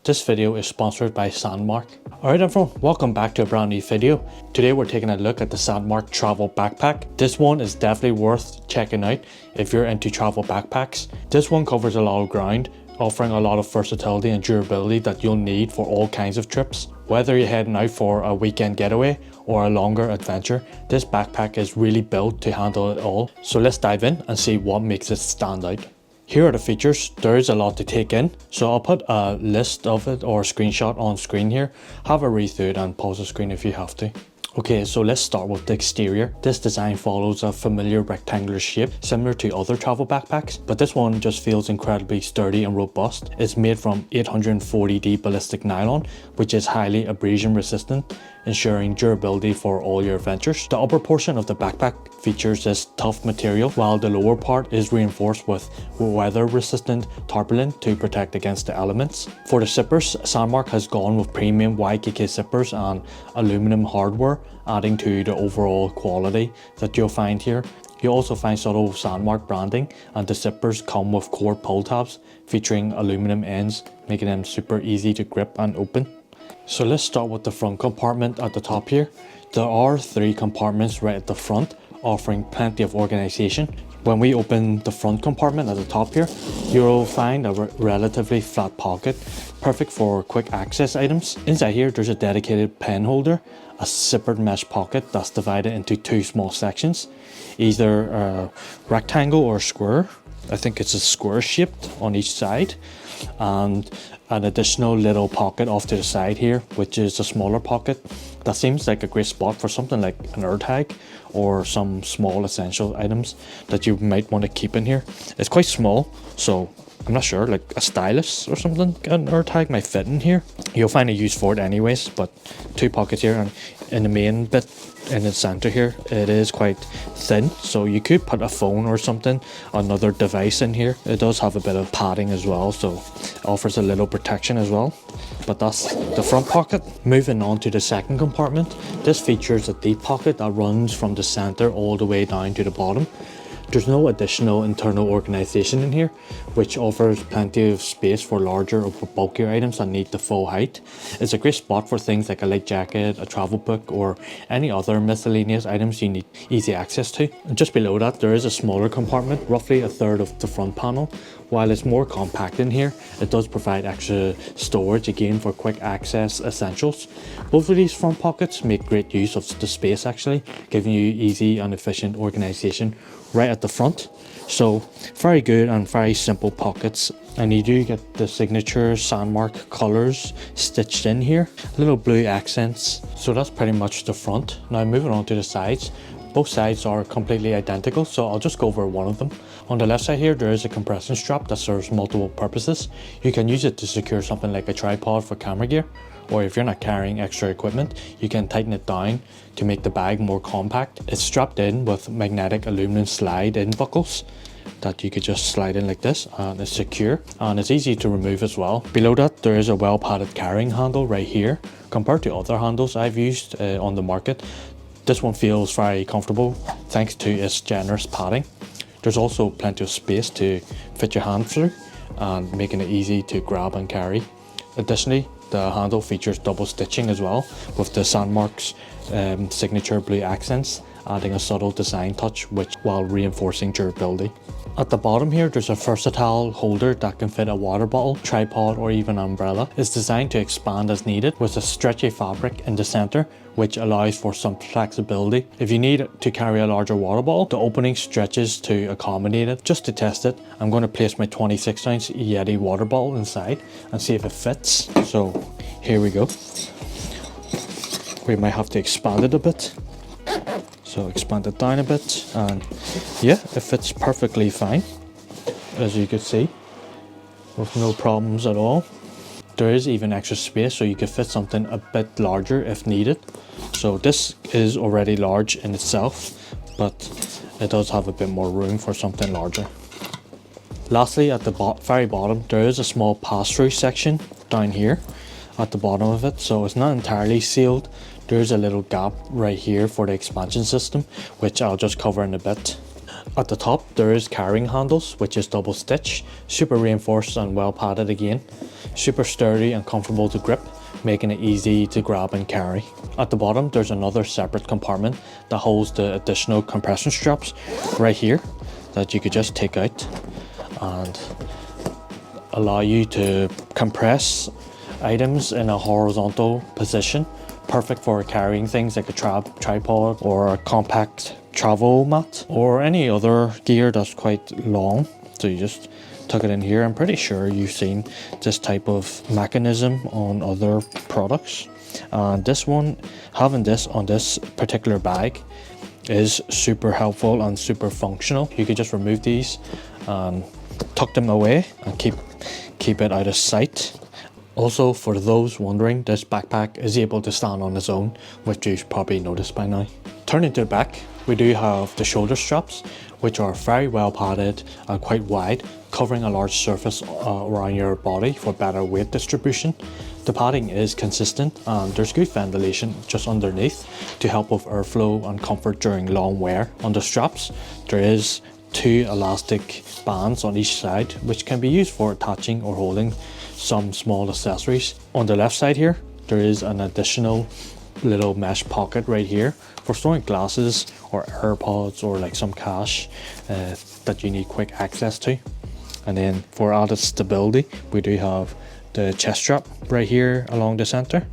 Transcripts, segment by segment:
This video is sponsored by SANDMARC. Alright everyone, welcome back to a brand new video. Today we're taking a look at the SANDMARC Travel Backpack. This one is definitely worth checking out if you're into travel backpacks. This one covers a lot of ground, offering a lot of versatility and durability that you'll need for all kinds of trips. Whether you're heading out for a weekend getaway or a longer adventure, this backpack is really built to handle it all. So let's dive in and see what makes it stand out. Here are the features. There is a lot to take in, so I'll put a list of it or a screenshot on screen here. Have a read through it and pause the screen if you have to. Okay, so let's start with the exterior. This design follows a familiar rectangular shape similar to other travel backpacks, but this one just feels incredibly sturdy and robust. It's made from 840D ballistic nylon, which is highly abrasion resistant, ensuring durability for all your adventures. The upper portion of the backpack features this tough material, while the lower part is reinforced with weather resistant tarpaulin to protect against the elements. For the zippers, SANDMARC has gone with premium YKK zippers and aluminum hardware, adding to the overall quality that you'll find here. You'll also find subtle SANDMARC branding, and the zippers come with core pull tabs featuring aluminum ends, making them super easy to grip and open. So let's start with the front compartment at the top here. There are 3 compartments right at the front, offering plenty of organization. When we open the front compartment at the top here, you'll find a relatively flat pocket, perfect for quick access items. Inside here, there's a dedicated pen holder, a zippered mesh pocket that's divided into 2 small sections, either a rectangle or square. I think it's a square shaped on each side, and an additional little pocket off to the side here, which is a smaller pocket. That seems like a great spot for something like an AirTag or some small essential items that you might want to keep in here. It's quite small, so I'm not sure, like a stylus or something, an AirTag might fit in here. You'll find a use for it anyways, but 2 pockets here, and in the main bit in the center here, it is quite thin, so you could put a phone or something, another device in here. It does have a bit of padding as well, so it offers a little protection as well. But that's the front pocket. Moving on to the second compartment, this features a deep pocket that runs from the center all the way down to the bottom. There's no additional internal organization in here, which offers plenty of space for larger or bulkier items that need the full height. It's a great spot for things like a light jacket, a travel book, or any other miscellaneous items you need easy access to. And just below that, there is a smaller compartment, roughly a third of the front panel. While it's more compact in here, it does provide extra storage again for quick access essentials. Both of these front pockets make great use of the space actually, giving you easy and efficient organization right at the front. So very good and very simple pockets, and you do get the signature SANDMARC colors stitched in here, little blue accents. So that's pretty much the front. Now moving on to the sides. Both sides are completely identical, so I'll just go over one of them. On the left side here, there is a compression strap that serves multiple purposes. You can use it to secure something like a tripod for camera gear, or if you're not carrying extra equipment, you can tighten it down to make the bag more compact. It's strapped in with magnetic aluminum slide-in buckles that you could just slide in like this, and it's secure and it's easy to remove as well. Below that, there is a well-padded carrying handle right here. Compared to other handles I've used on the market, this one feels very comfortable thanks to its generous padding. There's also plenty of space to fit your hand through, and making it easy to grab and carry. Additionally, the handle features double stitching as well, with the SANDMARC's signature blue accents, adding a subtle design touch while reinforcing durability. At the bottom here, there's a versatile holder that can fit a water bottle, tripod, or even an umbrella. It's designed to expand as needed with a stretchy fabric in the center, which allows for some flexibility. If you need to carry a larger water bottle, the opening stretches to accommodate it. Just to test it, I'm going to place my 26-ounce Yeti water bottle inside and see if it fits. So here we go. We might have to expand it a bit. So expand it down a bit, and yeah, it fits perfectly fine, as you can see, with no problems at all. There is even extra space, so you could fit something a bit larger if needed. So this is already large in itself, but it does have a bit more room for something larger. Lastly, at the very bottom, there is a small pass-through section down here at the bottom of it, so it's not entirely sealed. There's a little gap right here for the expansion system, which I'll just cover in a bit. At the top there is carrying handles, which is double stitch, super reinforced and well padded again, super sturdy and comfortable to grip, making it easy to grab and carry. At the bottom there's another separate compartment that holds the additional compression straps right here that you could just take out and allow you to compress items in a horizontal position, perfect for carrying things like a tripod or a compact travel mat or any other gear that's quite long. So you just tuck it in here. I'm pretty sure you've seen this type of mechanism on other products, and this one, having this on this particular bag, is super helpful and super functional. You could just remove these and tuck them away and keep it out of sight. Also, for those wondering, this backpack is able to stand on its own, which you've probably noticed by now. Turning to the back, we do have the shoulder straps, which are very well padded and quite wide, covering a large surface around your body for better weight distribution. The padding is consistent and there's good ventilation just underneath to help with airflow and comfort during long wear. On the straps, there is 2 elastic bands on each side, which can be used for attaching or holding some small accessories. On the left side here, there is an additional little mesh pocket right here for storing glasses or AirPods or like some cash that you need quick access to. And then for added stability, we do have the chest strap right here along the center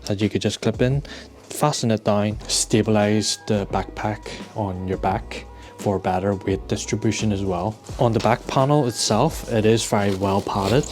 that you could just clip in, fasten it down, stabilize the backpack on your back for better weight distribution as well. On the back panel itself, it is very well padded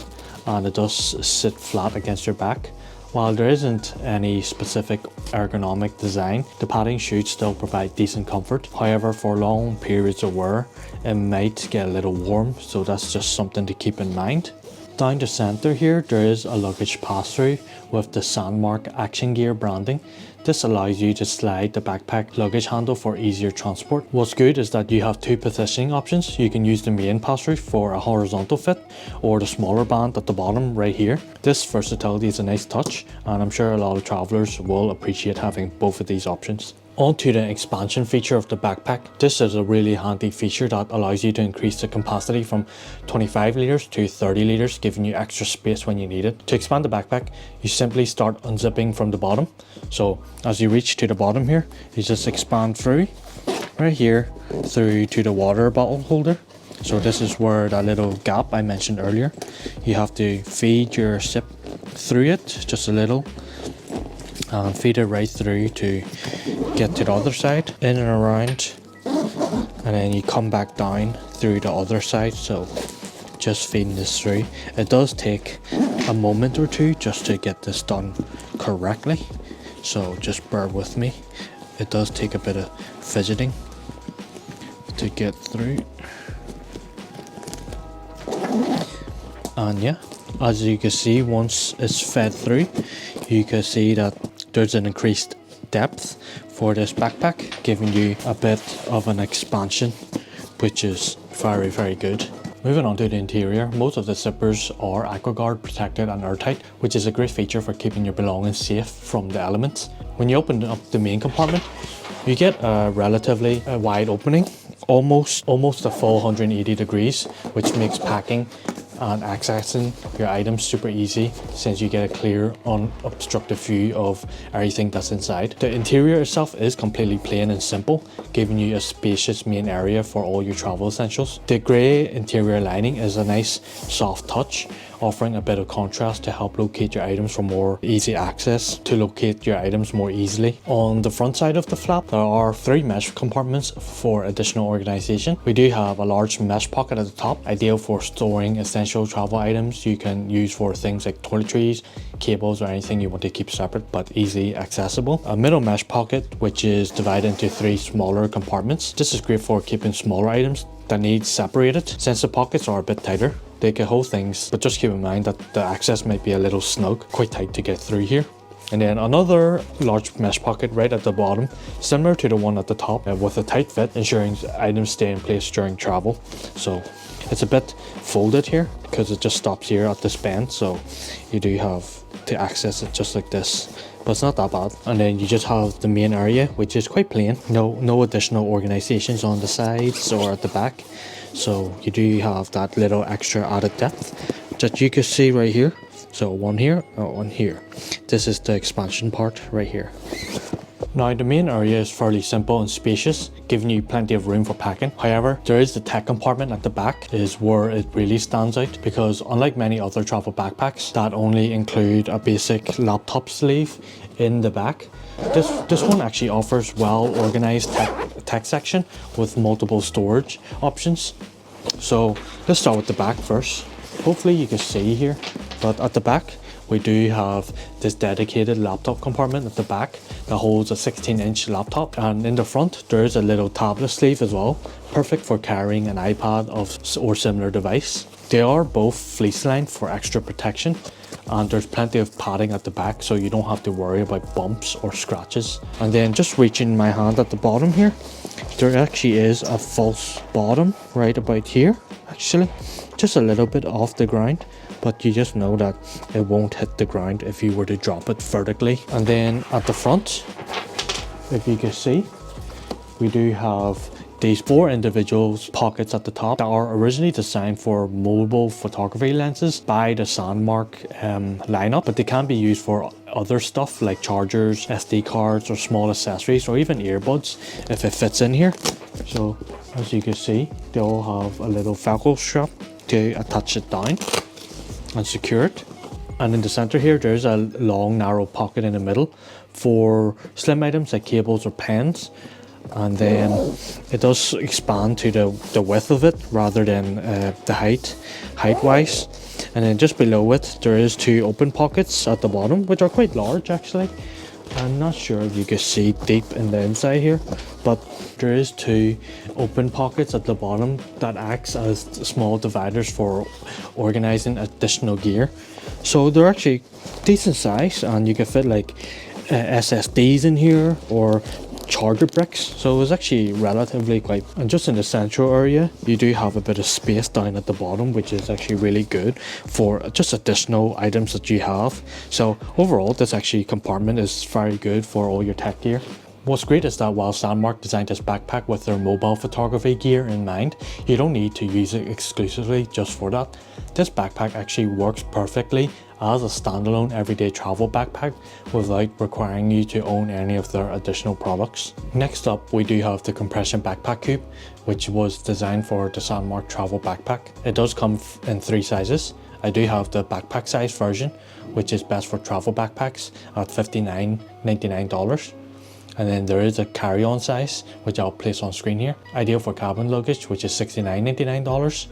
and it does sit flat against your back. While there isn't any specific ergonomic design, the padding should still provide decent comfort. However, for long periods of wear, it might get a little warm, so that's just something to keep in mind. Down the center here, there is a luggage pass-through with the SANDMARC Action Gear branding. This allows you to slide the backpack luggage handle for easier transport. What's good is that you have 2 positioning options. You can use the main pass-through for a horizontal fit or the smaller band at the bottom right here. This versatility is a nice touch and I'm sure a lot of travelers will appreciate having both of these options. On to the expansion feature of the backpack. This is a really handy feature that allows you to increase the capacity from 25 litres to 30 litres, giving you extra space when you need it. To expand the backpack, you simply start unzipping from the bottom. So as you reach to the bottom here, you just expand through right here through to the water bottle holder. So this is where that little gap I mentioned earlier, you have to feed your sip through it just a little and feed it right through to get to the other side, in and around, and then you come back down through the other side. So just feeding this through. It does take a moment or two just to get this done correctly, so just bear with me. It does take a bit of fidgeting to get through. And yeah, as you can see, once it's fed through, you can see that there's an increased depth for this backpack, giving you a bit of an expansion, which is very, very good. Moving on to the interior, most of the zippers are AquaGuard protected and airtight, which is a great feature for keeping your belongings safe from the elements. When you open up the main compartment, you get a relatively wide opening, almost a full 180 degrees, which makes packing and accessing your items super easy since you get a clear unobstructed view of everything that's inside. The interior itself is completely plain and simple, giving you a spacious main area for all your travel essentials. The grey interior lining is a nice soft touch, offering a bit of contrast to help locate your items for more easy access to locate your items more easily. On the front side of the flap, there are 3 mesh compartments for additional organization. We do have a large mesh pocket at the top, ideal for storing essential travel items you can use for things like toiletries, cables, or anything you want to keep separate but easily accessible. A middle mesh pocket, which is divided into 3 smaller compartments. This is great for keeping smaller items that need separated. Since the pockets are a bit tighter, they can hold things, but just keep in mind that the access might be a little snug, quite tight to get through here. And then another large mesh pocket right at the bottom, similar to the one at the top, with a tight fit, ensuring items stay in place during travel. So it's a bit folded here because it just stops here at this bend, so you do have to access it just like this, but it's not that bad. And then you just have the main area, which is quite plain. No additional organizations on the sides or at the back, so you do have that little extra added depth that you can see right here. So one here, one here. This is the expansion part right here. Now the main area is fairly simple and spacious, giving you plenty of room for packing. However, there is the tech compartment at the back is where it really stands out, because unlike many other travel backpacks that only include a basic laptop sleeve in the back, this one actually offers well organized tech section with multiple storage options. So let's start with the back first. Hopefully you can see here, but at the back we do have this dedicated laptop compartment at the back that holds a 16-inch laptop, and in the front there is a little tablet sleeve as well, perfect for carrying an iPad or similar device. They are both fleece lined for extra protection, and there's plenty of padding at the back so you don't have to worry about bumps or scratches. And then just reaching my hand at the bottom here, there actually is a false bottom right about here, actually just a little bit off the ground, but you just know that it won't hit the ground if you were to drop it vertically. And then at the front, if you can see, we do have these 4 individual pockets at the top that are originally designed for mobile photography lenses by the SANDMARC lineup, but they can be used for other stuff like chargers, SD cards, or small accessories, or even earbuds if it fits in here. So as you can see, they all have a little Velcro strap to attach it down and secure it. And in the center here, there's a long narrow pocket in the middle for slim items like cables or pens. And then it does expand to the width of it rather than the height wise. And then just below it there is 2 open pockets at the bottom, which are quite large actually. I'm not sure if you can see deep in the inside here, but there is 2 open pockets at the bottom that acts as small dividers for organizing additional gear. So they're actually decent size, and you can fit like SSDs in here or charger bricks, so it's actually relatively quite. And just in the central area you do have a bit of space down at the bottom, which is actually really good for just additional items that you have. So overall this actually compartment is very good for all your tech gear. What's great is that while SANDMARC designed this backpack with their mobile photography gear in mind, you don't need to use it exclusively just for that. This backpack actually works perfectly as a standalone everyday travel backpack without requiring you to own any of their additional products. Next up, we do have the compression backpack cube, which was designed for the SANDMARC travel backpack. It does come in 3 sizes. I do have the backpack size version, which is best for travel backpacks at $59.99. And then there is a carry-on size, which I'll place on screen here, ideal for cabin luggage, which is $69.99,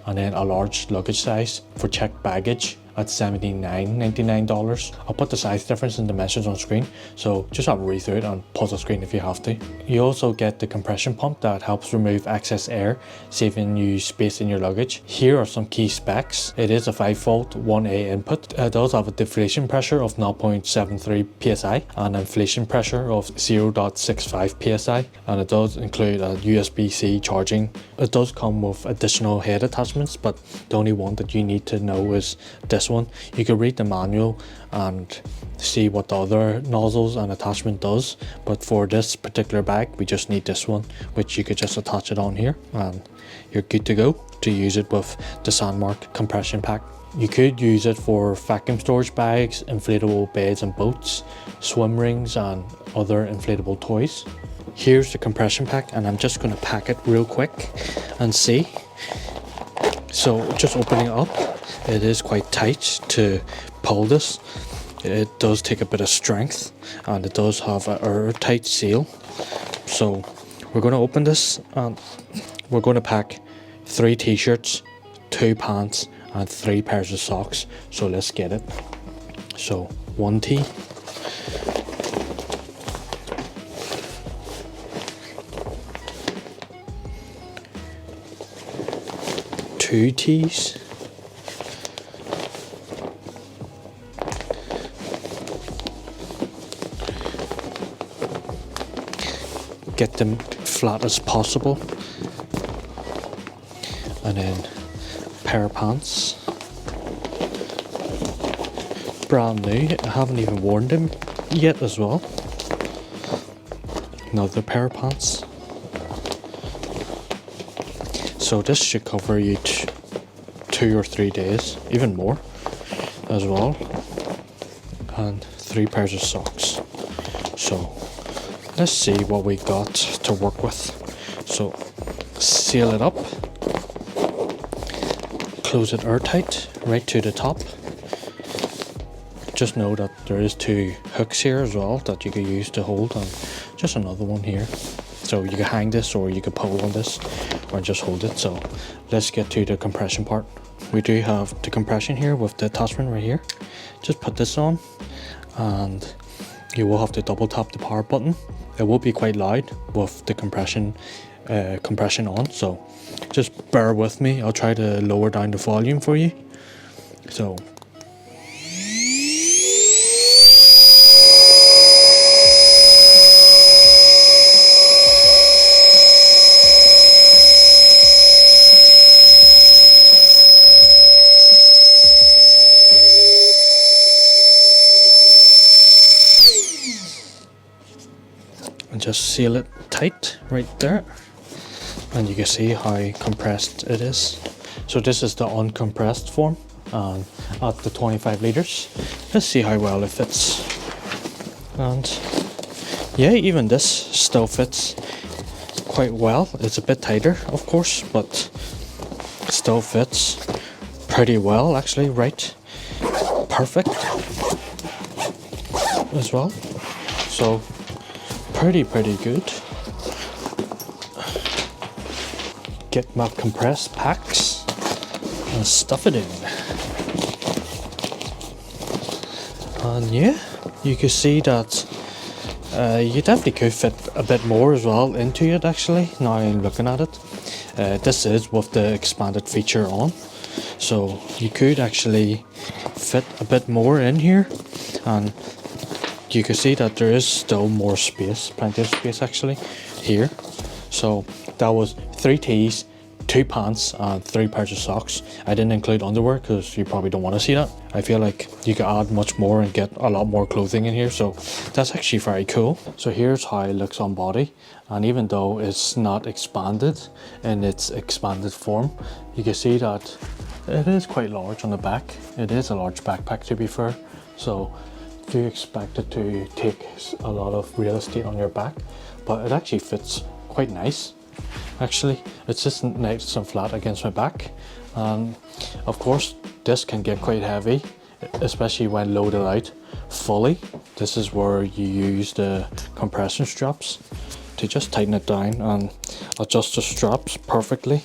and then a large luggage size for checked baggage at $79.99. I'll put the size difference in dimensions on screen, so just have a read through it and pause the screen if you have to. You also get the compression pump that helps remove excess air, saving you space in your luggage. Here are some key specs. It is a 5-volt 1A input. It does have a deflation pressure of 0.73 psi and inflation pressure of 0.65 psi, and it does include a USB-C charging. It does come with additional head attachments, but the only one that you need to know is this one. You can read the manual and see what the other nozzles and attachment does, but for this particular bag we just need this one, which you could just attach it on here and you're good to go to use it with the SANDMARC compression pack. You could use it for vacuum storage bags, inflatable beds and boats, swim rings and other inflatable toys. Here's the compression pack, and I'm just going to pack it real quick and see. So just opening it up, it is quite tight to pull this. It does take a bit of strength, and it does have an airtight seal. So we're going to open this and we're going to pack 3 t-shirts, 2 pants and 3 pairs of socks. So let's get it. So 1 tee, 2 tees, 3 get them flat as possible. And then a pair of pants, brand new, I haven't even worn them yet as well. Another pair of pants. So this should cover you 2 or 3 days, even more as well. And 3 pairs of socks. So let's see what we got to work with. So seal it up, close it airtight right to the top. Just know that there is 2 hooks here as well that you can use to hold, and just another one here. So you can hang this, or you can pull on this, or just hold it. So let's get to the compression part. We do have the compression here with the attachment right here. Just put this on, and you will have to double tap the power button. It will be quite loud with the compression on, so just bear with me. I'll try to lower down the volume for you. So and just seal it tight right there, and you can see how compressed it is. So this is the uncompressed form, and at the 25 liters. Let's see how well it fits. And yeah, even this still fits quite well. It's a bit tighter, of course, but still fits pretty well, actually. Right, perfect as well. So pretty good. Get my compressed packs and stuff it in. And yeah, you can see that you definitely could fit a bit more as well into it, actually, now I'm looking at it. This is with the expanded feature on, so you could actually fit a bit more in here, and you can see that there is still more space, plenty of space actually here. So that was 3 tees, 2 pants and 3 pairs of socks. I didn't include underwear because you probably don't want to see that. I feel like you could add much more and get a lot more clothing in here, so that's actually very cool. So here's how it looks on body, and even though it's not expanded in its expanded form, you can see that it is quite large on the back. It is a large backpack, to be fair, so do expect it to take a lot of real estate on your back, but it actually fits quite nice. Actually, it's just nice and flat against my back, and of course this can get quite heavy, especially when loaded out fully. This is where you use the compression straps to just tighten it down and adjust the straps perfectly,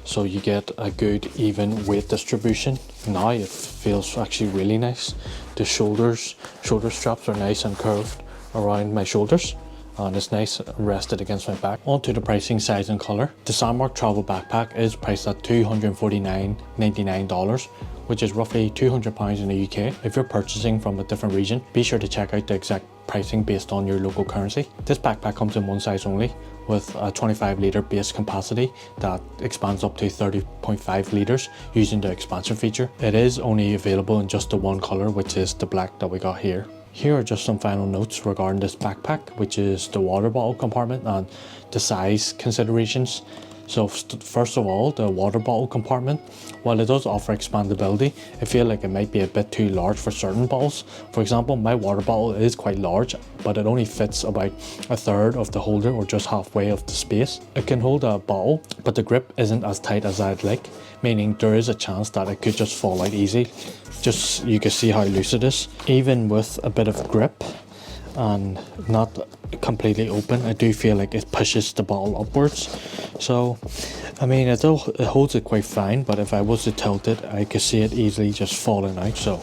so you get a good even weight distribution. Now it feels actually really nice. The shoulder straps are nice and curved around my shoulders, and it's nice rested against my back. On to the pricing, size and colour. The SANDMARC travel backpack is priced at $249.99, which is roughly £200 in the UK. If you're purchasing from a different region, be sure to check out the exact pricing based on your local currency. This backpack comes in one size only, with a 25 litre base capacity that expands up to 30.5 litres using the expansion feature. It is only available in just the one colour, which is the black that we got here. Here are just some final notes regarding this backpack, which is the water bottle compartment and the size considerations. So first of all, the water bottle compartment, while it does offer expandability, I feel like it might be a bit too large for certain bottles. For example, my water bottle is quite large, but it only fits about a third of the holder, or just halfway of the space. It can hold a bottle, but the grip isn't as tight as I'd like, meaning there is a chance that it could just fall out easy. Just, you can see how loose it is. Even with a bit of grip and not completely open, I do feel like it pushes the bottle upwards. So I mean, it holds it quite fine, but if I was to tilt it, I could see it easily just falling out. So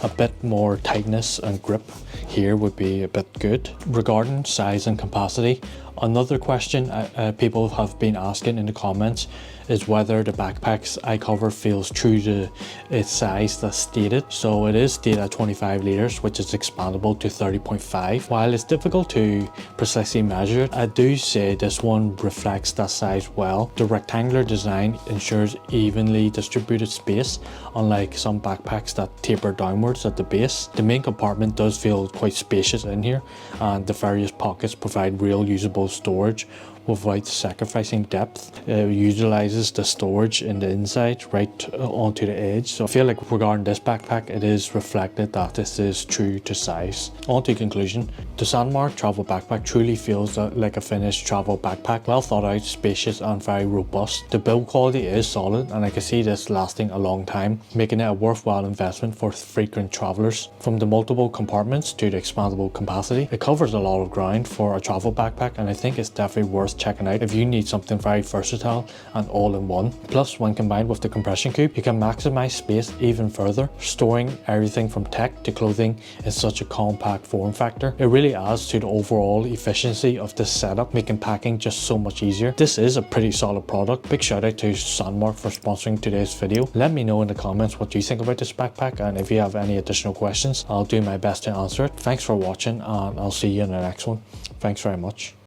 a bit more tightness and grip here would be a bit good. Regarding size and capacity, Another question people have been asking in the comments is whether the backpack's eye cover feels true to its size that's stated. So it is stated at 25 litres, which is expandable to 30.5. While it's difficult to precisely measure it, I do say this one reflects that size well. The rectangular design ensures evenly distributed space, unlike some backpacks that taper downwards at the base. The main compartment does feel quite spacious in here, and the various pockets provide real usable storage without sacrificing depth. It utilizes the storage in the inside right onto the edge. So I feel like regarding this backpack, it is reflected that this is true to size. On to conclusion, the SANDMARC travel backpack truly feels like a finished travel backpack, well thought out, spacious and very robust. The build quality is solid, and I can see this lasting a long time, making it a worthwhile investment for frequent travelers. From the multiple compartments to the expandable capacity, it covers a lot of ground for a travel backpack, and I think it's definitely worth checking out if you need something very versatile and all-in-one. Plus, when combined with the compression cube, you can maximize space even further, storing everything from tech to clothing in such a compact form factor. It really adds to the overall efficiency of this setup, making packing just so much easier. This is a pretty solid product. Big shout out to SANDMARC for sponsoring today's video. Let me know in the comments what you think about this backpack, and if you have any additional questions, I'll do my best to answer it. Thanks for watching, and I'll see you in the next one. Thanks very much.